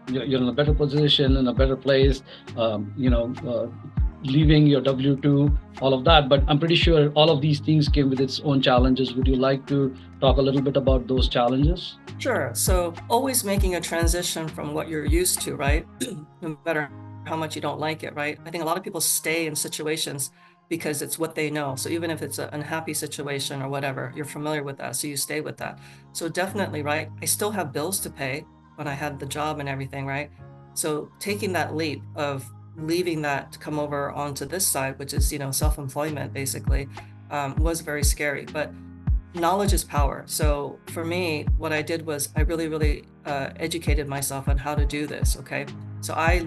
you're in a better position, in a better place, um, you know, uh, leaving your W-2, all of that. But I'm pretty sure all of these things came with its own challenges. Would you like to talk a little bit about those challenges? Sure. So always making a transition from what you're used to, right? No matter how much you don't like it, right? I think a lot of people stay in situations because it's what they know. So even if it's an unhappy situation or whatever, you're familiar with that. So you stay with that. So definitely, right? I still have bills to pay when I had the job and everything, right? So taking that leap of leaving that to come over onto this side, which is, self-employment basically, was very scary. But knowledge is power. So for me, what I did was I really, really educated myself on how to do this. Okay. So I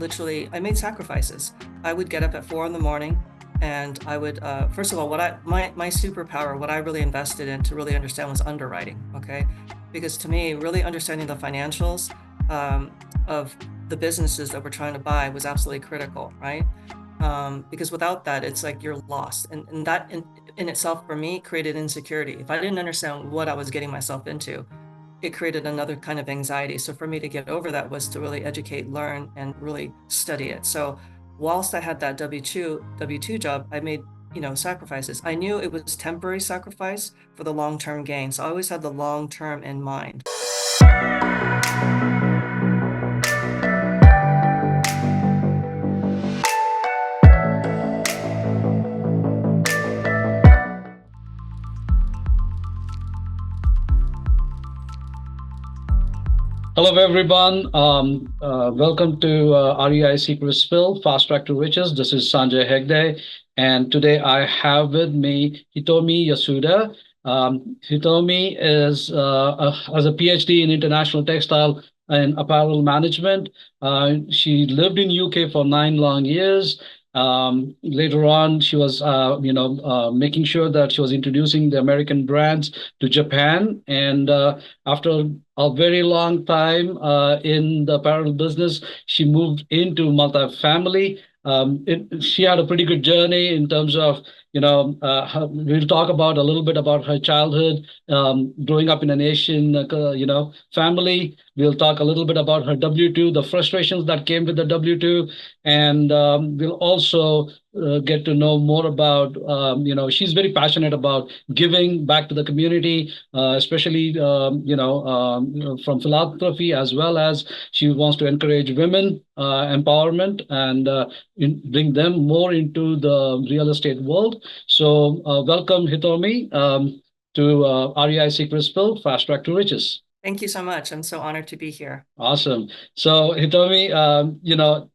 made sacrifices. I would get up at 4 in the morning and I would, first of all, my superpower, what I really invested in to really understand was underwriting. Okay. Because to me, really understanding the financials of the businesses that we're trying to buy was absolutely critical. Right. Because without that, it's like you're lost. And that in itself, for me, created insecurity. If I didn't understand what I was getting myself into, it created another kind of anxiety. So for me to get over that was to really educate, learn, and really study it. So whilst I had that W2 job, I made, sacrifices. I knew it was temporary sacrifice for the long-term gain. So I always had the long term in mind. Hello, everyone. Welcome to REI Secret Spill, Fast Track to Riches. This is Sanjay Hegde, and today I have with me Hitomi Yasuda. Hitomi has a PhD in international textile and apparel management. She lived in UK for 9 long years. Later on, she was, making sure that she was introducing the American brands to Japan, and after a very long time in the apparel business. She moved into multifamily. She had a pretty good journey in terms of, we'll talk about a little bit about her childhood, growing up in an Asian, family. We'll talk a little bit about her W-2, the frustrations that came with the W-2, and we'll also get to know more about, she's very passionate about giving back to the community, especially from philanthropy, as well as she wants to encourage women empowerment and bring them more into the real estate world. So welcome, Hitomi, to REI Secret Spill, Fast Track to Riches. Thank you so much. I'm so honored to be here. Awesome. So Hitomi,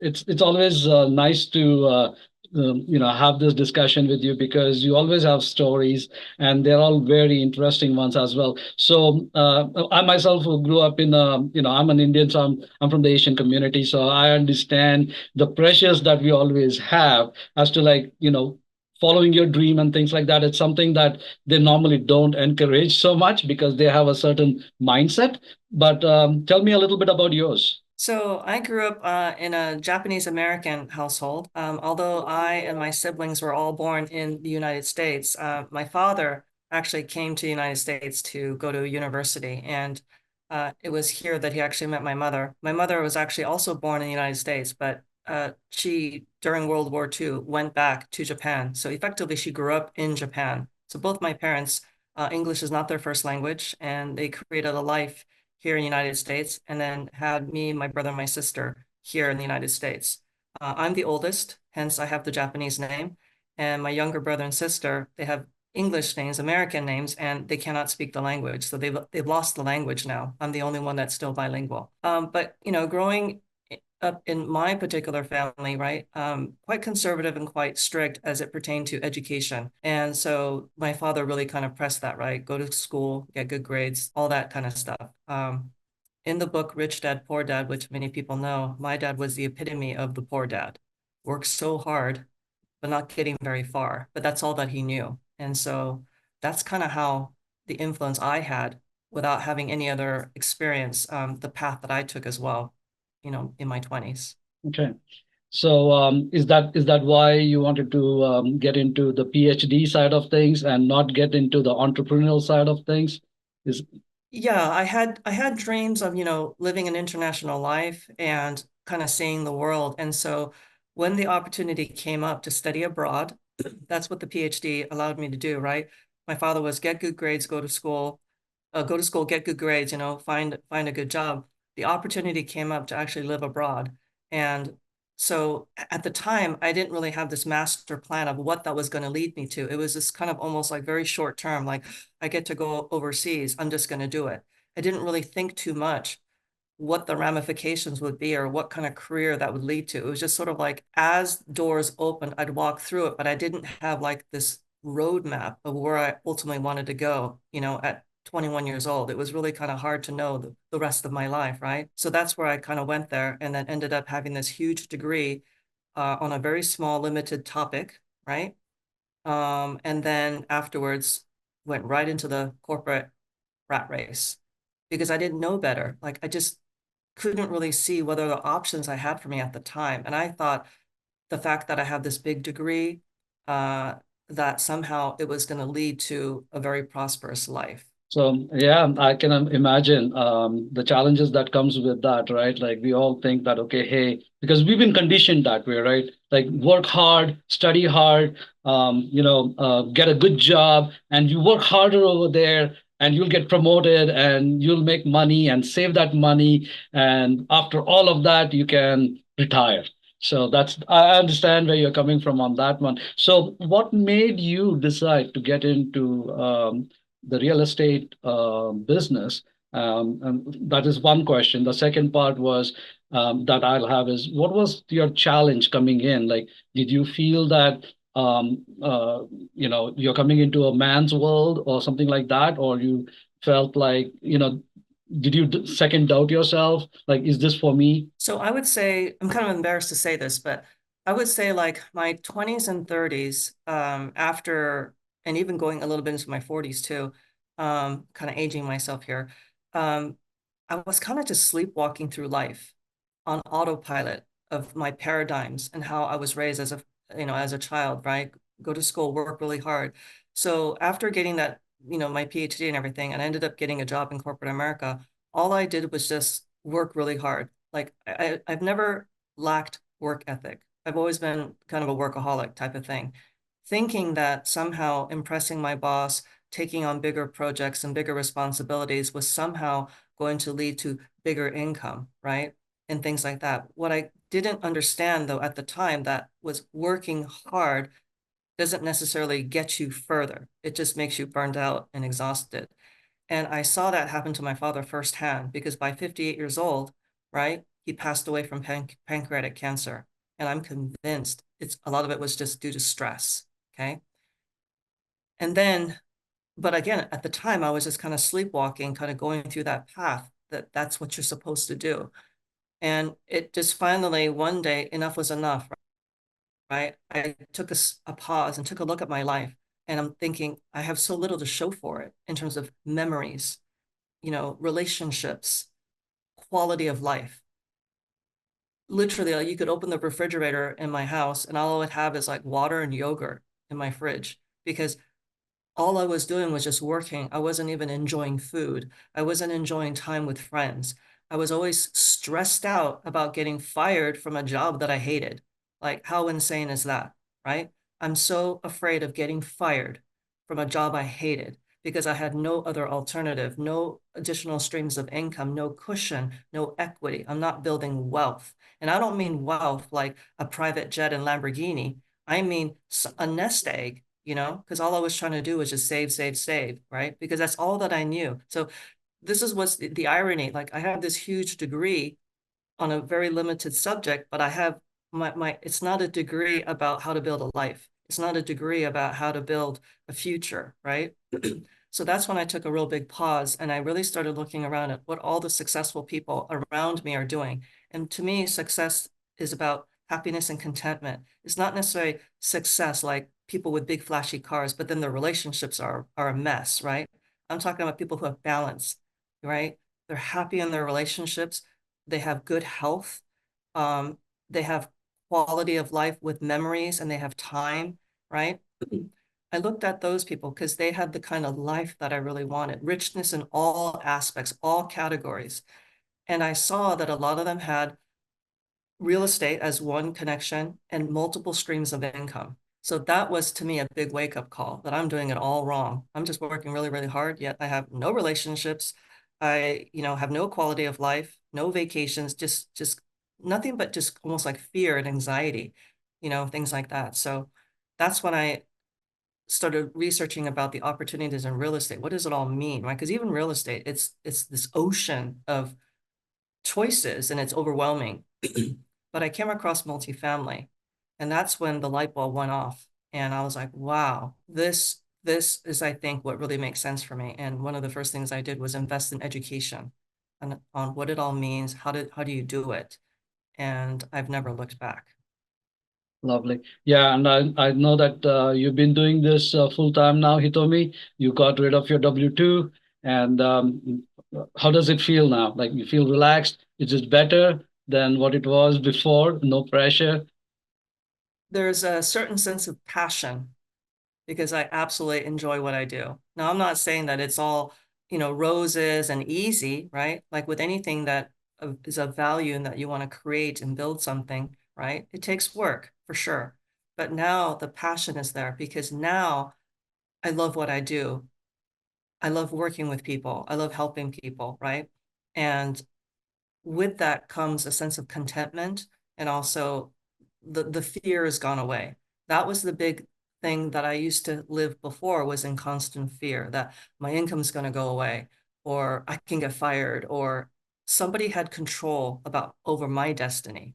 it's always nice to have this discussion with you because you always have stories and they're all very interesting ones as well. So I myself who grew up in I'm an Indian, so I'm from the Asian community, so I understand the pressures that we always have as to following your dream and things like that. It's something that they normally don't encourage so much because they have a certain mindset. But tell me a little bit about yours. So I grew up in a Japanese American household. Although I and my siblings were all born in the United States, my father actually came to the United States to go to university, and it was here that he actually met my mother. My mother was actually also born in the United States, but she, during World War II, went back to Japan. So effectively, she grew up in Japan. So both my parents, English is not their first language, and they created a life here in the United States, and then had me, my brother, and my sister here in the United States. I'm the oldest, hence I have the Japanese name, and my younger brother and sister, they have English names, American names, and they cannot speak the language. So they've lost the language now. I'm the only one that's still bilingual. But growing up in my particular family, right, quite conservative and quite strict as it pertained to education. And so my father really kind of pressed that, right? Go to school, get good grades, all that kind of stuff. In the book Rich Dad, Poor Dad, which many people know, my dad was the epitome of the poor dad. Worked so hard, but not getting very far. But that's all that he knew. And so that's kind of how the influence I had without having any other experience, the path that I took as well, in my 20s. Okay. So is that why you wanted to get into the PhD side of things and not get into the entrepreneurial side of things? Is Yeah, I had dreams of, living an international life and kind of seeing the world. And so when the opportunity came up to study abroad, that's what the PhD allowed me to do, right? My father was get good grades, go to school, get good grades, find a good job. The opportunity came up to actually live abroad. And so at the time, I didn't really have this master plan of what that was going to lead me to. It was this kind of almost like very short term, like I get to go overseas, I'm just going to do it. I didn't really think too much what the ramifications would be or what kind of career that would lead to. It was just sort of like as doors opened, I'd walk through it, but I didn't have like this roadmap of where I ultimately wanted to go, at 21 years old. It was really kind of hard to know the rest of my life, right? So that's where I kind of went there and then ended up having this huge degree on a very small, limited topic, right? And then afterwards went right into the corporate rat race because I didn't know better. Like I just couldn't really see what other options I had for me at the time. And I thought the fact that I have this big degree, uh, that somehow it was going to lead to a very prosperous life. So yeah, I can imagine the challenges that comes with that, right? Like we all think that okay, hey, because we've been conditioned that way, right? Like work hard, study hard, get a good job, and you work harder over there, and you'll get promoted, and you'll make money and save that money, and after all of that, you can retire. So that's I understand where you're coming from on that one. So what made you decide to get into the real estate business? And that is one question. The second part was that I'll have is what was your challenge coming in? Like, did you feel that you're coming into a man's world or something like that, or you felt like did you second doubt yourself? Like, is this for me? So I would say, I'm kind of embarrassed to say this, but I would say like my 20s and 30s, after, and even going a little bit into my 40s too, kind of aging myself here, um, I was kind of just sleepwalking through life on autopilot of my paradigms and how I was raised as a child, right? Go to school, work really hard. So after getting that, my PhD and everything, and I ended up getting a job in corporate America, all I did was just work really hard. Like I've never lacked work ethic. I've always been kind of a workaholic type of thing, thinking that somehow impressing my boss, taking on bigger projects and bigger responsibilities was somehow going to lead to bigger income, right? And things like that. What I didn't understand though at the time that was working hard doesn't necessarily get you further. It just makes you burned out and exhausted. And I saw that happen to my father firsthand because by 58 years old, right, he passed away from pancreatic cancer. And I'm convinced it's a lot of it was just due to stress. Okay. And then, but again, at the time, I was just kind of sleepwalking, kind of going through that path that that's what you're supposed to do. And it just finally, one day, enough was enough, right? I took a pause and took a look at my life. And I'm thinking, I have so little to show for it in terms of memories, relationships, quality of life. Literally, like, you could open the refrigerator in my house, and all I would have is like water and yogurt in my fridge because all I was doing was just working. I wasn't even enjoying food. I wasn't enjoying time with friends. I was always stressed out about getting fired from a job that I hated. Like, how insane is that, right? I'm so afraid of getting fired from a job I hated because I had no other alternative, no additional streams of income, no cushion, no equity. I'm not building wealth. And I don't mean wealth like a private jet and Lamborghini. I mean a nest egg, because all I was trying to do was just save, save, save, right? Because that's all that I knew. So this is what's the irony. Like I have this huge degree on a very limited subject, but I have it's not a degree about how to build a life. It's not a degree about how to build a future, right? So that's when I took a real big pause and I really started looking around at what all the successful people around me are doing. And to me, success is about happiness and contentment. It's not necessarily success like people with big flashy cars, but then their relationships are a mess, right? I'm talking about people who have balance, right? They're happy in their relationships, they have good health, um, they have quality of life with memories, and they have time, right? I looked at those people because they had the kind of life that I really wanted, richness in all aspects, all categories. And I saw that a lot of them had real estate as one connection and multiple streams of income. So that was to me a big wake up call that I'm doing it all wrong. I'm just working really, really hard, yet I have no relationships. I, have no quality of life, no vacations, just nothing but just almost like fear and anxiety, things like that. So that's when I started researching about the opportunities in real estate. What does it all mean, right? Because even real estate, it's this ocean of choices and it's overwhelming. But I came across multifamily, and that's when the light bulb went off. And I was like, wow, this is, I think, what really makes sense for me. And one of the first things I did was invest in education and on what it all means, how do you do it? And I've never looked back. Lovely. Yeah, and I know that you've been doing this full time now, Hitomi. You got rid of your W-2, and how does it feel now? Like you feel relaxed? Is it better than what it was before? No pressure? There's a certain sense of passion because I absolutely enjoy what I do. Now, I'm not saying that it's all, roses and easy, right? Like with anything that is of value and that you want to create and build something, right? It takes work for sure. But now the passion is there because now I love what I do. I love working with people. I love helping people, right? And with that comes a sense of contentment and also the fear has gone away. That was the big thing that I used to live before was in constant fear that my income's going to go away or I can get fired or somebody had control about over my destiny,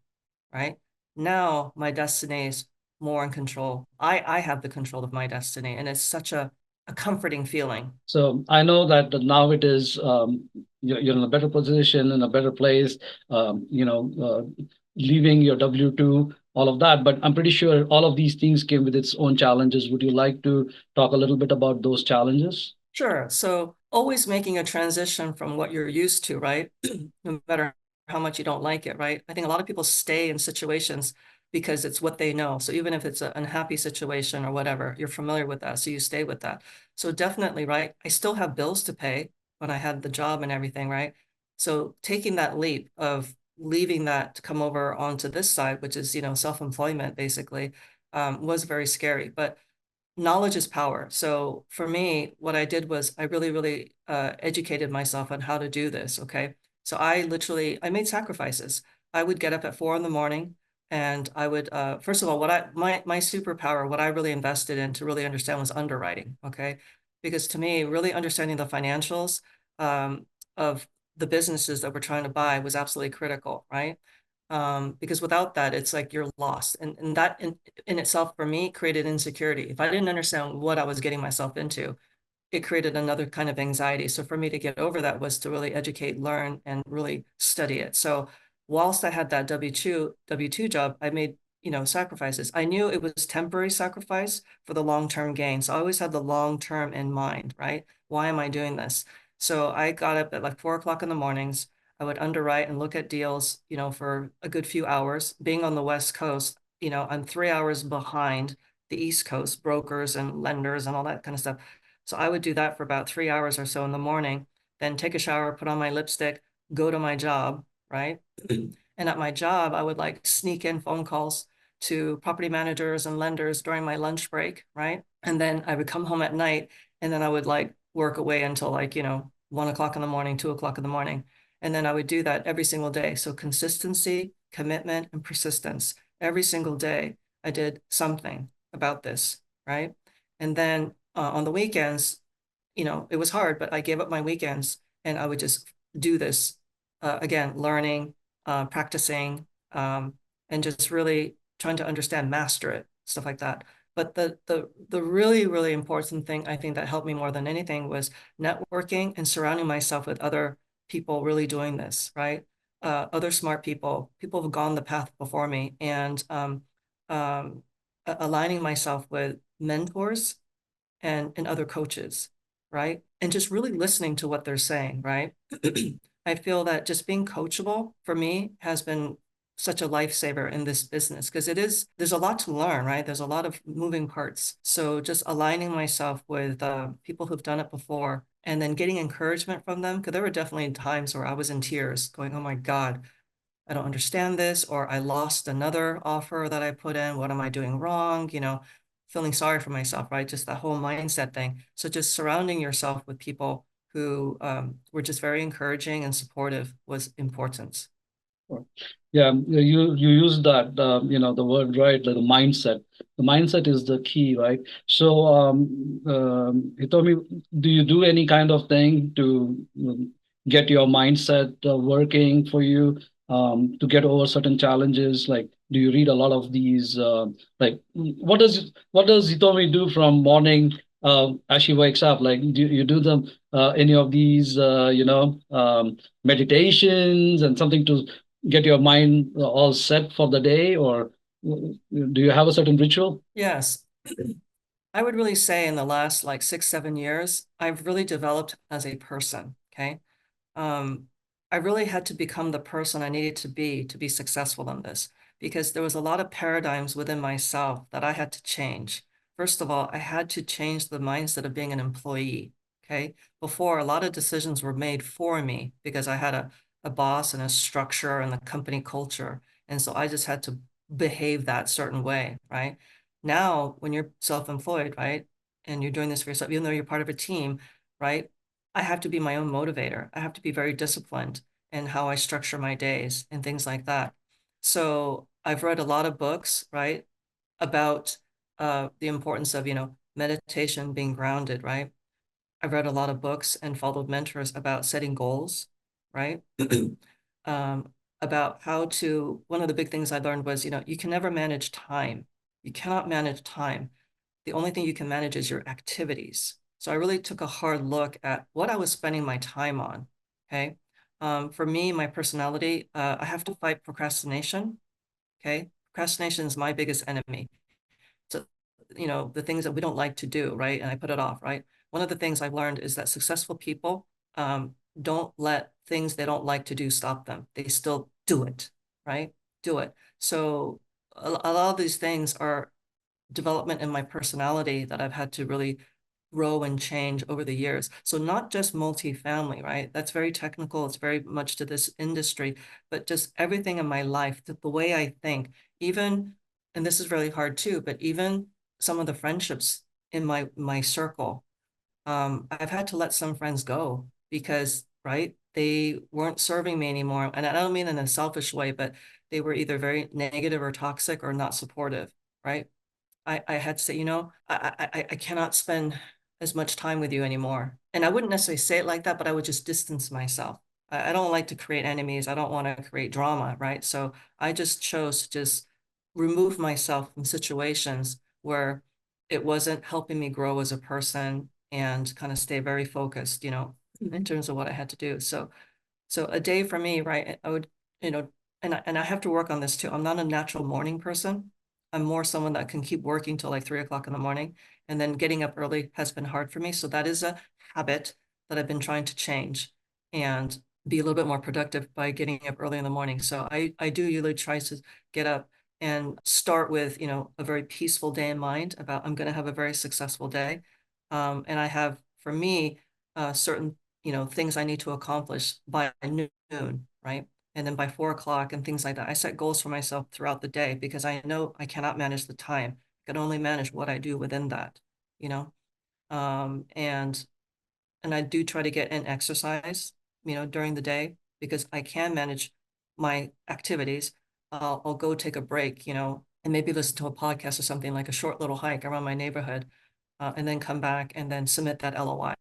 right? Now my destiny is more in control. I have the control of my destiny and it's such a comforting feeling. So I know that now it is you're in a better position, in a better place, leaving your W-2, all of that. But I'm pretty sure all of these things came with its own challenges. Would you like to talk a little bit about those challenges? Sure. So always making a transition from what you're used to, right? No matter how much you don't like it, right? I think a lot of people stay in situations because it's what they know. So even if it's an unhappy situation or whatever, you're familiar with that. So you stay with that. So definitely, right? I still have bills to pay when I had the job and everything, right? So taking that leap of leaving that to come over onto this side, which is, self-employment basically, was very scary. But knowledge is power. So for me, what I did was I really, really educated myself on how to do this. Okay. So I made sacrifices. I would get up at 4 in the morning and I would, first of all, my superpower, what I really invested in to really understand was underwriting. Okay. Because to me, really understanding the financials of the businesses that we're trying to buy was absolutely critical. Right. Because without that, it's like you're lost. And that in itself, for me, created insecurity. If I didn't understand what I was getting myself into, it created another kind of anxiety. So for me to get over that was to really educate, learn, and really study it. So whilst I had that W-2 job, I made, sacrifices. I knew it was temporary sacrifice for the long-term gain. So I always had the long term in mind, right? Why am I doing this? So I got up at like 4 o'clock in the mornings. I would underwrite and look at deals, for a good few hours. Being on the West Coast, I'm 3 hours behind the East Coast brokers and lenders and all that kind of stuff. So I would do that for about 3 hours or so in the morning, then take a shower, put on my lipstick, go to my job, right? And at my job, I would like sneak in phone calls to property managers and lenders during my lunch break, right? And then I would come home at night and then I would like work away until like, 1 o'clock in the morning, 2 o'clock in the morning. And then I would do that every single day. So consistency, commitment, and persistence. Every single day, I did something about this, right? And then on the weekends, it was hard, but I gave up my weekends and I would just do this again, learning, practicing, and just really trying to understand, master it, stuff like that. But the really, really important thing I think that helped me more than anything was networking and surrounding myself with other people really doing this, right? Other smart people who've gone the path before me, and um, aligning myself with mentors and other coaches, right? And just really listening to what they're saying, right? I feel that just being coachable for me has been such a lifesaver in this business because there's a lot to learn, right? There's a lot of moving parts. So just aligning myself with people who've done it before and then getting encouragement from them, because there were definitely times where I was in tears going, oh my God, I don't understand this, or I lost another offer that I put in. What am I doing wrong? Feeling sorry for myself, right? Just that whole mindset thing. So just surrounding yourself with people who were just very encouraging and supportive was important. Yeah, you use that the word right, like the mindset. The mindset is the key, right? So, Hitomi, do you do any kind of thing to get your mindset working for you to get over certain challenges? Like, do you read a lot of these? Like, what does Hitomi do from morning as she wakes up? Like, do you do them any of these meditations and something to get your mind all set for the day, or do you have a certain ritual? Yes. I would really say in the last like 6, 7 years, I've really developed as a person. Okay. Um, I really had to become the person I needed to be successful in this because there was a lot of paradigms within myself that I had to change. First of all, I had to change the mindset of being an employee. Okay. Before, a lot of decisions were made for me because I had a boss and a structure and the company culture. And so I just had to behave that certain way. Right. Now, when you're self-employed, right, and you're doing this for yourself, even though you're part of a team, right, I have to be my own motivator. I have to be very disciplined in how I structure my days and things like that. So I've read a lot of books, right, about the importance of, meditation, being grounded, right? I've read a lot of books and followed mentors about setting goals, right? um, about how to, one of the big things I learned was, you can never manage time. You cannot manage time. The only thing you can manage is your activities. So I really took a hard look at what I was spending my time on. Okay. For me, my personality, I have to fight procrastination. Okay. Procrastination is my biggest enemy. So, the things that we don't like to do, right? And I put it off, right? One of the things I've learned is that successful people don't let things they don't like to do stop them. They still do it, right? Do it. So a lot of these things are development in my personality that I've had to really grow and change over the years. So not just multifamily, right? That's very technical. It's very much to this industry, but just everything in my life, the way I think, even, and this is really hard too, but even some of the friendships in my circle, I've had to let some friends go because, right, they weren't serving me anymore. And I don't mean in a selfish way, but they were either very negative or toxic or not supportive, right? I had to say, I cannot spend as much time with you anymore. And I wouldn't necessarily say it like that, but I would just distance myself. I don't like to create enemies. I don't want to create drama, right? So I just chose to just remove myself from situations where it wasn't helping me grow as a person and kind of stay very focused, in terms of what I had to do. So a day for me, right? I would, and I have to work on this too. I'm not a natural morning person. I'm more someone that can keep working till like 3 o'clock in the morning. And then getting up early has been hard for me. So that is a habit that I've been trying to change and be a little bit more productive by getting up early in the morning. So I do usually try to get up and start with, a very peaceful day in mind about I'm going to have a very successful day. And I have, for me, certain, things I need to accomplish by noon, right? And then by 4 o'clock and things like that. I set goals for myself throughout the day because I know I cannot manage the time. I can only manage what I do within that, you know? Um, and and I do try to get in exercise, during the day because I can manage my activities. I'll go take a break, and maybe listen to a podcast or something like a short little hike around my neighborhood, and then come back and then submit that LOI,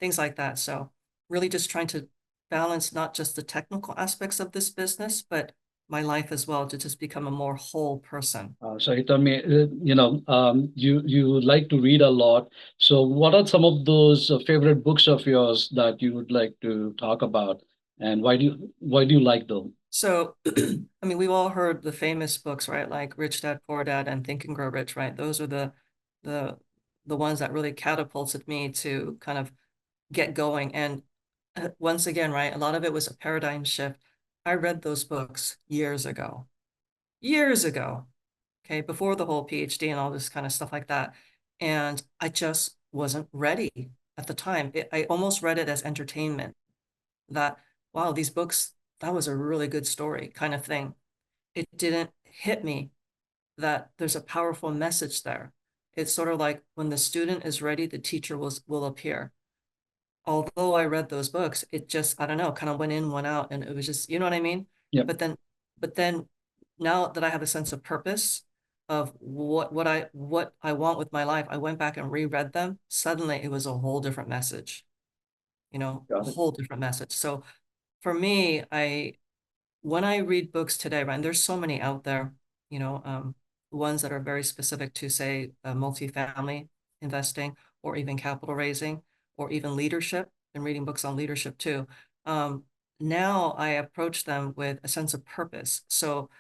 things like that. So really just trying to balance not just the technical aspects of this business, but my life as well to just become a more whole person. So Hitomi, you like to read a lot. So what are some of those favorite books of yours that you would like to talk about, and why do you like them? So, I mean, we've all heard the famous books, right? Like Rich Dad, Poor Dad, and Think and Grow Rich, right? Those are the the ones that really catapulted me to kind of get going. And once again, right, a lot of it was a paradigm shift. I read those books years ago, okay, before the whole PhD and all this kind of stuff like that. And I just wasn't ready at the time. I almost read it as entertainment that, wow, these books, that was a really good story kind of thing. It didn't hit me that there's a powerful message there. It's sort of like when the student is ready, the teacher will appear. Although I read those books, it just, I don't know, kind of went in, went out, and it was just, you know what I mean? Yep. But then, but then now that I have a sense of purpose of what I want with my life, I went back and reread them. Suddenly it was a whole different message, a Got it. whole different message. So for me, when I read books today, right, and there's so many out there, you know, um, ones that are very specific to, say, multifamily investing, or even capital raising, or even leadership, and reading books on leadership too. Um, Now I approach them with a sense of purpose. So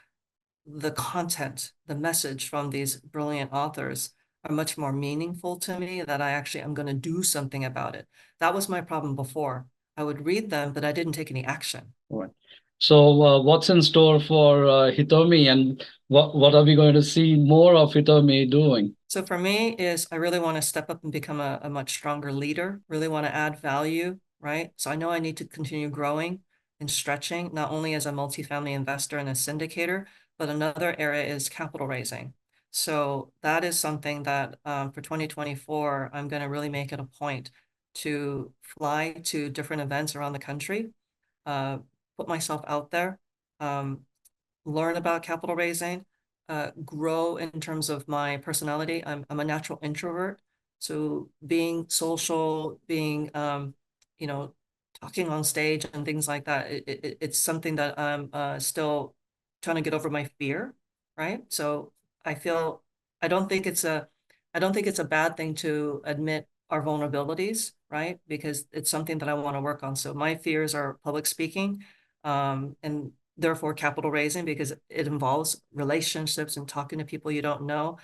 the content, the message from these brilliant authors are much more meaningful to me, that I actually am going to do something about it. That was my problem before. I would read them, but I didn't take any action. All right. So, what's in store for Hitomi, and what are we going to see more of Hitomi doing? So for me is I really want to step up and become a much stronger leader, really want to add value, right? So I know I need to continue growing and stretching, not only as a multifamily investor and a syndicator, but another area is capital raising. So that is something that for 2024, I'm going to really make it a point to fly to different events around the country, uh, put myself out there, um, learn about capital raising, grow in terms of my personality. I'm a natural introvert. So being social, being, you know, talking on stage and things like that, it's something that I'm still trying to get over my fear, right? So I feel, I don't think it's a, I don't think it's a bad thing to admit our vulnerabilities, right? Because it's something that I want to work on. So my fears are public speaking, and therefore capital raising, because it involves relationships and talking to people you don't know.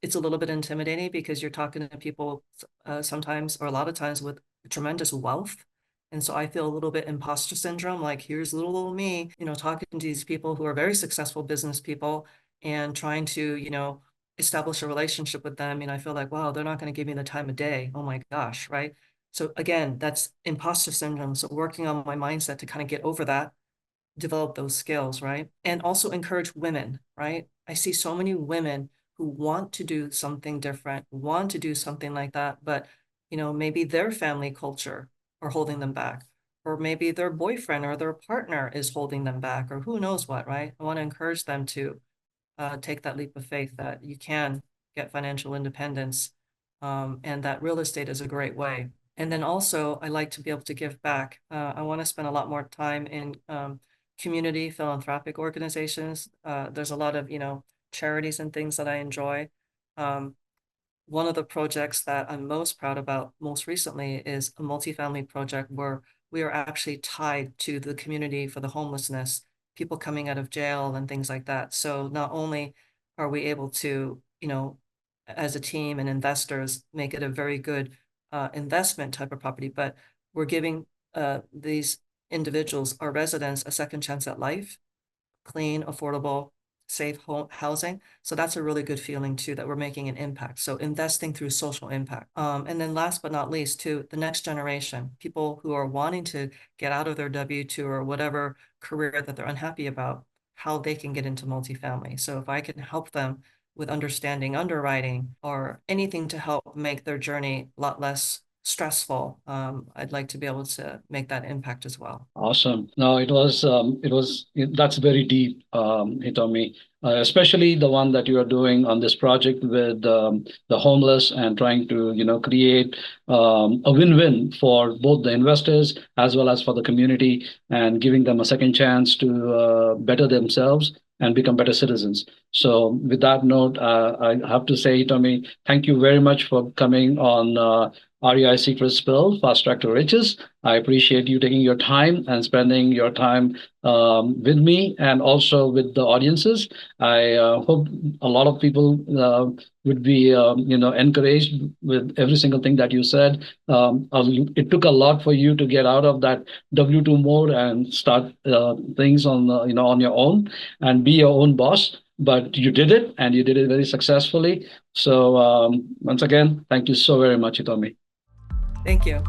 It's a little bit intimidating because you're talking to people sometimes, or a lot of times, with tremendous wealth. And so I feel a little bit imposter syndrome, like here's little me, talking to these people who are very successful business people and trying to, establish a relationship with them. And I feel like, wow, they're not going to give me the time of day. Oh my gosh, right? So again, that's imposter syndrome. So working on my mindset to kind of get over that, develop those skills, right? And also encourage women, right? I see so many women who want to do something different, want to do something like that, but maybe their family culture are holding them back, or maybe their boyfriend or their partner is holding them back, or who knows what, right? I want to encourage them to take that leap of faith that you can get financial independence, and that real estate is a great way. And then also, I like to be able to give back. I want to spend a lot more time in community philanthropic organizations. There's a lot of, charities and things that I enjoy. Um, One of the projects that I'm most proud about most recently is a multifamily project where we are actually tied to the community for the homelessness, people coming out of jail and things like that. So not only are we able to, as a team and investors, make it a very good investment type of property, but we're giving these individuals, our residents, a second chance at life, clean, affordable, safe home housing. So that's a really good feeling too, that we're making an impact. So investing through social impact. And then last but not least, to the next generation, people who are wanting to get out of their W-2 or whatever career that they're unhappy about, how they can get into multifamily. So if I can help them with understanding underwriting or anything to help make their journey a lot less stressful, I'd like to be able to make that impact as well. Awesome. No, that's very deep, Hitomi, especially the one that you are doing on this project with the homeless and trying to, create a win-win for both the investors as well as for the community, and giving them a second chance to better themselves and become better citizens. So with that note, I have to say, Hitomi, thank you very much for coming on REI Secret Spill, Fast Track to Riches. I appreciate you taking your time and spending your time with me and also with the audiences. I hope a lot of people would be, encouraged with every single thing that you said. It took a lot for you to get out of that W-2 mode and start things on, on your own and be your own boss. But you did it, and you did it very successfully. So once again, thank you so very much, Hitomi. Thank you.